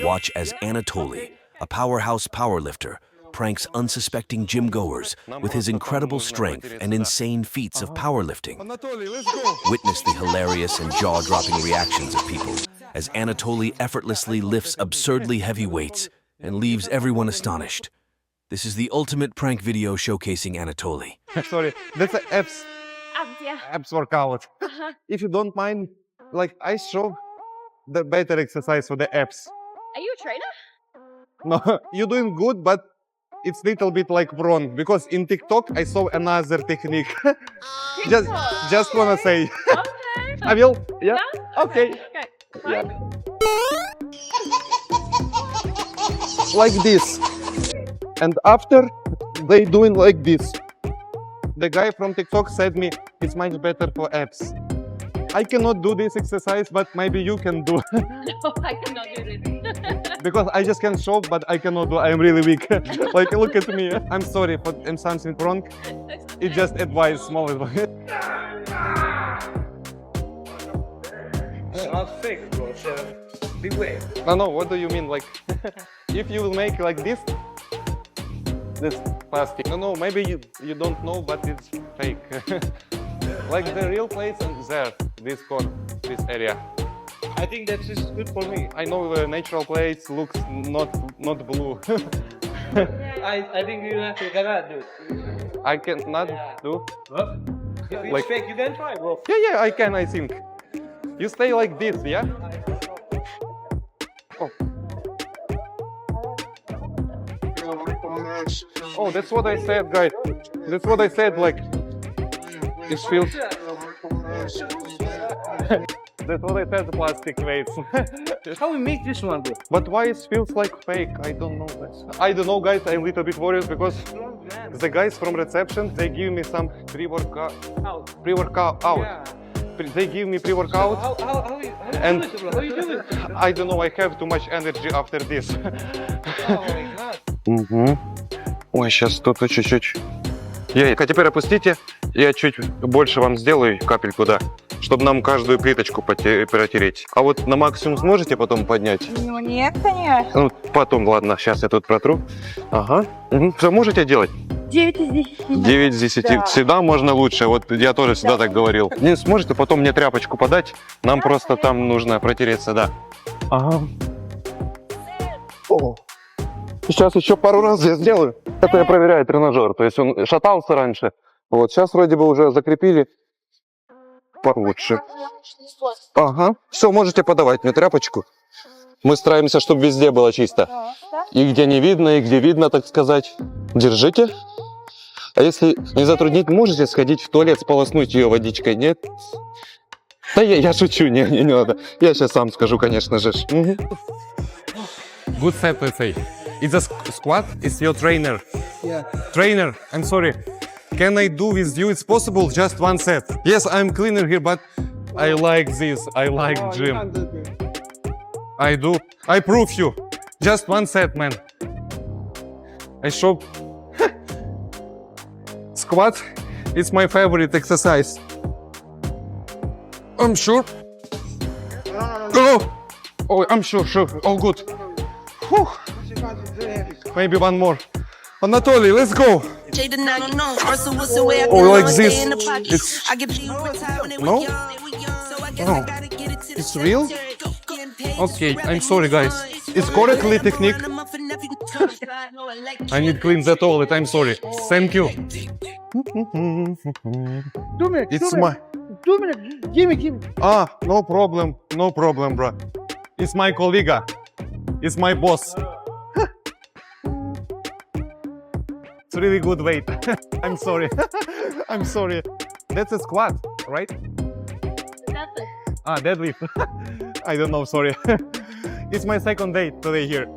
Watch as Anatoly, a powerhouse powerlifter, pranks unsuspecting gym goers with his incredible strength and insane feats of powerlifting. Witness the hilarious and jaw-dropping reactions of people as Anatoly effortlessly lifts absurdly heavy weights and leaves everyone astonished. This is the ultimate prank video showcasing Anatoly. Sorry, that's an abs Yeah. workout. If you don't mind, like I show the better exercise for the abs. Are you a trainer? No, you're doing good, but it's little bit like wrong because in TikTok I saw another technique. just wanna say. Okay. I will. Yeah. Yeah? Okay. Okay. Yeah. Fine. Like this. And after they doing like this. The guy from TikTok said me it's much better for abs. I cannot do this exercise, but maybe you can do. No, I cannot do this. Because I just can show, but I cannot do. I'm really weak. Like, look at me. I'm sorry for something wrong. It's just advice, small advice. It's not fake, bro. It's beware. No, what do you mean? Like, if you will make like this plastic. No, maybe you don't know, but it's fake. Like the real place and there, this corner, this area. I think that is good for me. I know the natural place looks not blue. I think you have to cannot do it. I cannot do. What? If it's Like- fake, you can try, bro. Yeah, I can. I think. You stay like this, yeah. Oh. Oh, that's what I said, guys. That's what I said. Like, it feels. That's what I said. Plastic weights. How we make this one, bro? But why it feels like fake? I don't know. I don't know, guys. I'm a little bit worried because the guys from reception they give me some pre-workout. Yeah. They give me pre-workout. How you And- do it, bro? How you do it? I don't know. I have too much energy after this. Oh my god. Угу. Ой, сейчас тут чуть-чуть. Яйка, теперь опустите. Я чуть больше вам сделаю капельку, да. Чтобы нам каждую плиточку протереть. А вот на максимум сможете потом поднять? Ну нет, конечно. Ну, потом, ладно, сейчас я тут протру. Ага. Угу. Все можете делать? 9 из 10. 9 из 10. Да. Всегда можно лучше. Вот я тоже всегда так говорил. Не сможете потом мне тряпочку подать? Нам просто там нужно протереться, да. Ага. О. Сейчас еще пару раз я сделаю. Это я проверяю тренажер. То есть он шатался раньше. Вот сейчас вроде бы уже закрепили получше. Ага. Все, можете подавать мне тряпочку. Мы стараемся, чтобы везде было чисто. И где не видно, и где видно, так сказать. Держите. А если не затруднить, можете сходить в туалет, сполоснуть ее водичкой, нет? Да я шучу, не надо. Я сейчас сам скажу, конечно же. Good set, let's say. It's a squat, it's your trainer. Yeah. Trainer, I'm sorry. Can I do with you? It's possible, just one set. Yes, I'm cleaner here, but I like this. I like gym. I do. I prove you. Just one set, man. I show. Squat. It's my favorite exercise. I'm sure. Oh, I'm sure. Oh, good. Whew. Maybe one more. Anatoly, let's go. Oh, like this. It's no. Oh. It's real? Okay, I'm sorry, guys. It's correctly technique. I need clean that toilet. I'm sorry. Thank you. 2 minutes. It's 2 my. minutes. 2 minutes. Give me. Ah, no problem, bro. It's my colleague. It's my boss. It's really good weight. I'm sorry. I'm sorry. That's a squat, right? That's it. Ah, deadlift. I don't know, sorry. It's my second day today here.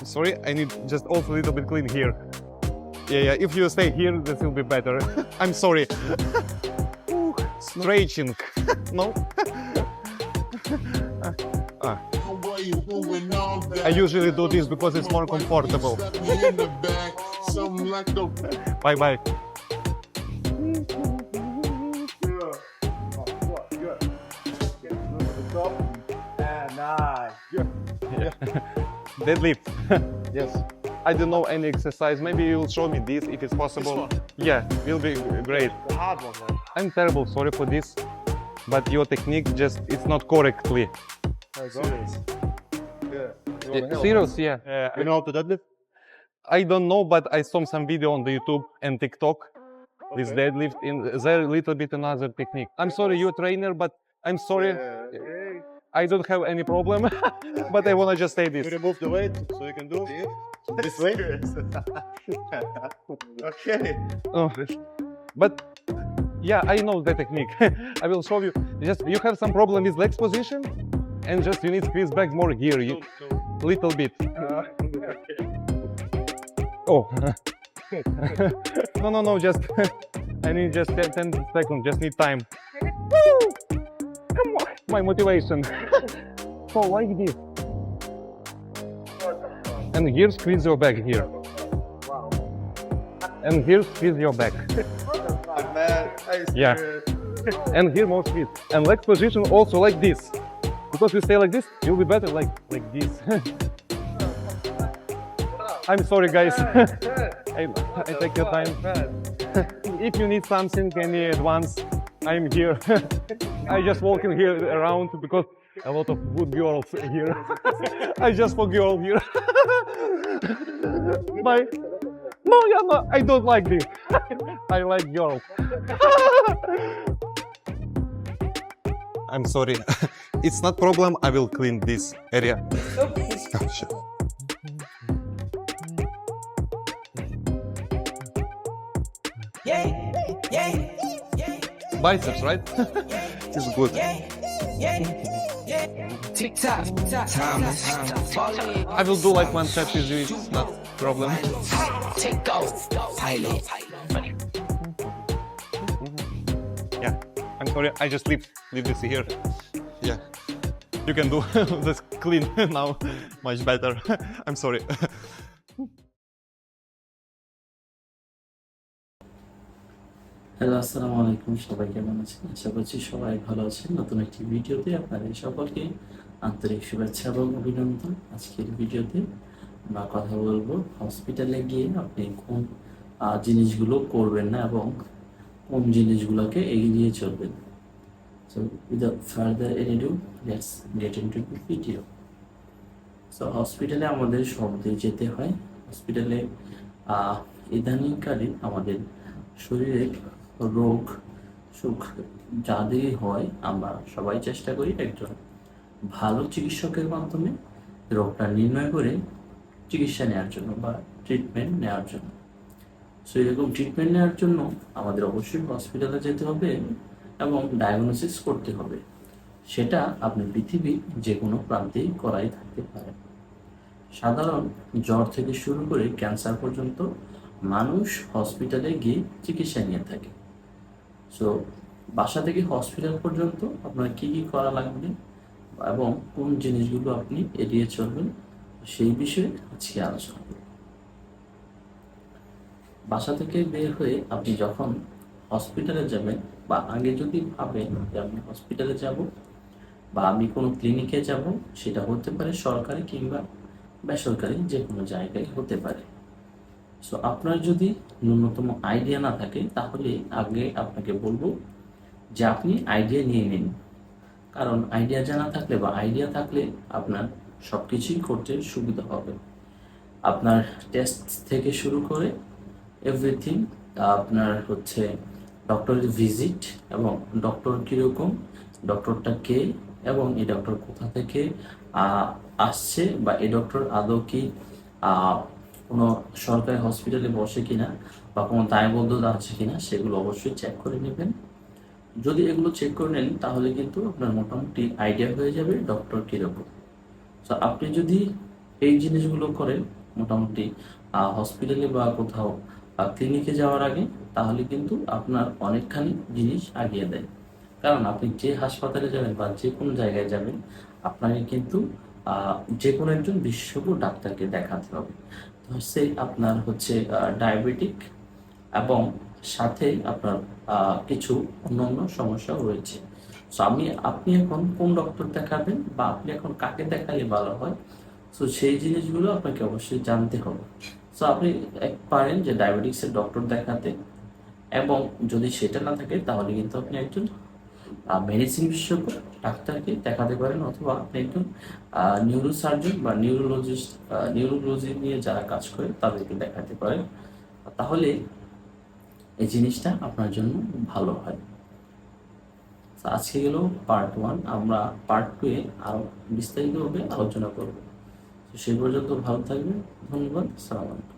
Sorry, I need just also a little bit clean here. Yeah, if you stay here, that will be better. I'm sorry. Stretching. No? I usually do this because it's more comfortable. Bye-bye. Nice. Deadlift. Yes. I don't know any exercise. Maybe you will show me this if it's possible. Yeah, will be great. The hard one, man. I'm terrible. Sorry for this, but your technique just it's not correctly. Serious. Yeah. You wanna help? Serious? Yeah. You know how to deadlift? I don't know, but I saw some video on the YouTube and TikTok. This Okay. deadlift in there a little bit another technique. I'm sorry, you're a trainer, but I'm sorry. Yeah. I don't have any problem, but I wanna just say You this. remove the weight so you can do this way. Okay. Oh, but yeah, I know the technique. I will show you. Just you have some problem with legs position, and just you need to squeeze back more here, you, little bit. Oh, no, just I need just 10 seconds. Just need time. Woo! Come on, my motivation. So like this, and here squeeze your back here, and here squeeze your back. Man, Yeah. And here more squeeze. And leg position also like this. Because you stay like this, you'll be better like this. I'm sorry guys. I take your time. If you need something, any advance, I'm here. I just walking here around because a lot of good girls here. I just for girl here. Bye. No, yeah, no, I don't like this. I like girls. I'm sorry. It's not problem. I will clean this area. Oh, shit. Biceps, right? It's good. I will do like one set with you. It's not problem. Yeah, I'm sorry. I just leave this here. Yeah, you can do this clean now, much better. I'm sorry. Hello আসসালামু আলাইকুম, সবাই কেমন আছেন? আশা করছি সবাই ভালো আছেন। নতুন একটি ভিডিওতে আপনাদের সকলকে আন্তরিক শুভেচ্ছা এবং অভিনন্দন। আজকের ভিডিওতে আমরা কথা বলবো হসপিটালে গিয়ে আপনি কোন জিনিসগুলো করবেন না এবং কোন জিনিসগুলোকে এগিয়ে চলবেন। So without further edu let's get into the video. So হসপিটালে আমাদের সব দিয়ে যেতে হয়। হসপিটালে ইদানিংকালে আমাদের শরীরে রোগ সুখ যাদেরই হয়, আমরা সবাই চেষ্টা করি একজন ভালো চিকিৎসকের মাধ্যমে রোগটা নির্ণয় করে চিকিৎসা নেওয়ার জন্য বা ট্রিটমেন্ট নেওয়ার জন্য। সো এরকম ট্রিটমেন্ট নেওয়ার জন্য আমাদের অবশ্যই হসপিটালে যেতে হবে এবং ডায়াগনোসিস করতে হবে। সেটা আপনি পৃথিবীর যে কোনো প্রান্তেই করাই থাকতে পারেন। সাধারণ জ্বর থেকে শুরু করে ক্যান্সার পর্যন্ত মানুষ হসপিটালে গিয়ে চিকিৎসা নিয়ে থাকে। সো বাসা থেকে হসপিটাল পর্যন্ত আপনার কী কী করা লাগবে এবং কোন জিনিসগুলো আপনি এড়িয়ে চলবেন সেই বিষয়ে আজকে আলোচনা করব। বাসা থেকে বের হয়ে আপনি যখন হসপিটালে যাবেন বা আগে যদি ভাবেন যে আমি হসপিটালে যাব বা আমি কোনো ক্লিনিকে যাব, সেটা হতে পারে সরকারি কিংবা বেসরকারি, যে কোনো জায়গায় হতে পারে। সো আপনার যদি ন্যূনতম আইডিয়া না থাকে তাহলে আগে আপনাকে বলবো যে আপনি আইডিয়া নিয়ে নিন। কারণ আইডিয়া জানা থাকলে বা আইডিয়া থাকলে আপনার সব কিছুই করতে সুবিধা হবে। আপনার টেস্ট থেকে শুরু করে এভরিথিং, আপনার হচ্ছে ডক্টরের ভিজিট এবং ডক্টর কীরকম, ডক্টরটা কে এবং এই ডক্টর কোথা থেকে আসছে বা এই ডক্টর আদৌ কি কোনো সরকারি হসপিটালে বসে কিনা বা কোনো দায়বদ্ধতা আছে কিনা, সেগুলো অবশ্যই চেক করে নেবেন। যদি এগুলো চেক করে নেন তাহলে কিন্তু আপনার মোটামুটি আইডিয়া হয়ে যাবে ডক্টর কীরকম। সো আপনি যদি এই জিনিসগুলো করেন মোটামুটি হসপিটালে বা কোথাও ক্লিনিকে যাওয়ার আগে, তাহলে কিন্তু আপনার অনেকখানি জিনিস আগিয়ে দেয়। কারণ আপনি যে হাসপাতালে যাবেন বা যে কোনো জায়গায় যাবেন, আপনাকে কিন্তু যে কোনো একজন বিশেষজ্ঞ ডাক্তারকে দেখাতে হবে। তো সে আপনার হচ্ছে ডায়াবেটিক এবং সাথে আপনার কিছু অন্যান্য সমস্যাও রয়েছে। সো আপনি এখন কোন ডক্টর দেখাবেন বা আপনি এখন কাকে দেখালে ভালো হয়, সো সেই জিনিসগুলো আপনাকে অবশ্যই জানতে হবে। সো আপনি পারেন যে ডায়াবেটিক্সের ডক্টর দেখাতে, এবং যদি সেটা না থাকে তাহলে কিন্তু আপনি একজন মেডিসিন বিশেষজ্ঞ ডাক্তারকে দেখাতে পারেন, অথবা আপনি একজন নিউরোসার্জন বা নিউরোলজিস্ট, নিউরোলজি নিয়ে যারা কাজ করে তাদেরকে দেখাতে পারেন। তাহলে এই জিনিসটা আপনার জন্য ভালো হয়। তো আজকে গেল পার্ট 1, আমরা পার্ট 2 এ আরো বিস্তারিতভাবে আলোচনা করব। তো সেই পর্যন্ত ভালো থাকবেন, ধন্যবাদ, আসসালামু আলাইকুম।